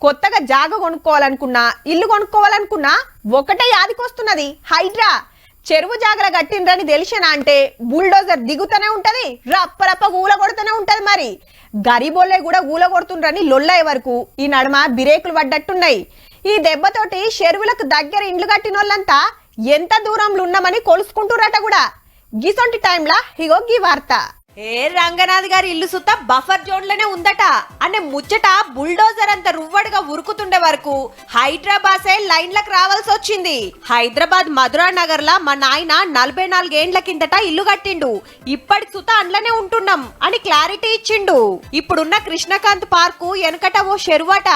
కొత్తగా జాగ కొనుక్కోవాలనుకున్నా ఇల్లు కొనుక్కోవాలనుకున్నా ఒకటే యాదికొస్తున్నది హైడ్రా. చెరువు జాగల కట్టిండ్రని తెలిసినా అంటే బుల్డోజర్ దిగుతూనే ఉంటది, రప్పరప్ప గూల కొడుతూనే ఉంటది. మరి గరీబోళ్ళే కూడా గూల కొడుతుండ్రని లొల్లయ్యే వరకు ఈ నడుమ బిరేకులు పడ్డట్టున్నాయి. ఈ దెబ్బతోటి చెరువులకు దగ్గర ఇండ్లు కట్టినోళ్ళంతా ఎంత దూరంలో ఉన్నామని కొలుసుకుంటురట కూడా. గిసొంటి టైంలా ఇగో గీ వార్త. రంగనాథ్ గారి ఇల్లు సుత్త బఫర్ జోన్ లోనే ఉందట అనే ముచ్చట బుల్డోజర్ అంత రువ్వడుగా ఉరుకుతుండే వరకు హైదరాబాద్ లైన్లకు రావాల్సి వచ్చింది. హైదరాబాద్ మధురా నగర్ లా మా నాయన 44 ఏండ్ల కిందట ఇల్లు కట్టిండు, ఇప్పటి సుత అండ్లనే ఉంటున్నాం అని క్లారిటీ ఇచ్చిండు. ఇప్పుడున్న కృష్ణకాంత్ పార్కు వెనకట ఓ చెరువట,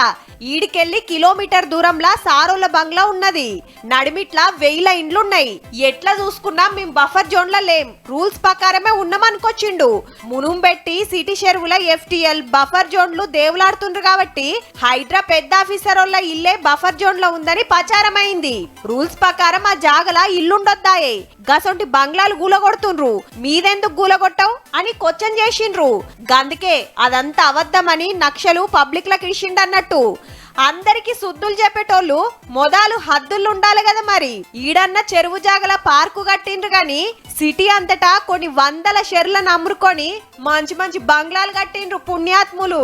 ఈడికెళ్లి కిలోమీటర్ దూరంలా సారోల బంగ్లా ఉన్నది. నడిమిట్లా 1000 ఇండ్లున్నాయి. ఎట్లా చూసుకున్నా మేం బఫర్ జోన్ లో లేం, రూల్స్ ప్రకారమే ఉన్నామనుకొచ్చిండు. మునుంబెట్టి సిటీ చెరువుల FTL బఫర్ జోన్లు దేవులాడుతుండ్రు కాబట్టి హైడ్రా పెద్ద ఆఫీసర్ వాళ్ళ ఇల్లే బఫర్ జోన్ లో ఉందని ప్రచారమైంది. రూల్స్ ప్రకారం ఆ జాగల ఇల్లుండొద్దాయే, గసొంటి బంగ్లాలు గూలగొడుతుండ్రు, మీదెందుకు గూలగొట్టవు అని క్వశ్చన్ చేసిండ్రు. గందుకే అదంతా అబద్ధమని నక్షలు పబ్లిక్ లకు ఇచ్చిండన్నట్టు. అందరికి సుద్దులు చెప్పేటోళ్ళు మొదలు హద్దులు ఉండాలి కదా. మరి ఈడన్న చెరువు జాగల పార్కు కట్టిండ్రు గాని సిటీ అంతటా కొన్ని వందల షెర్లను అమ్ముకొని మంచి మంచి బంగ్లాలు కట్టిండ్రు పుణ్యాత్ములు.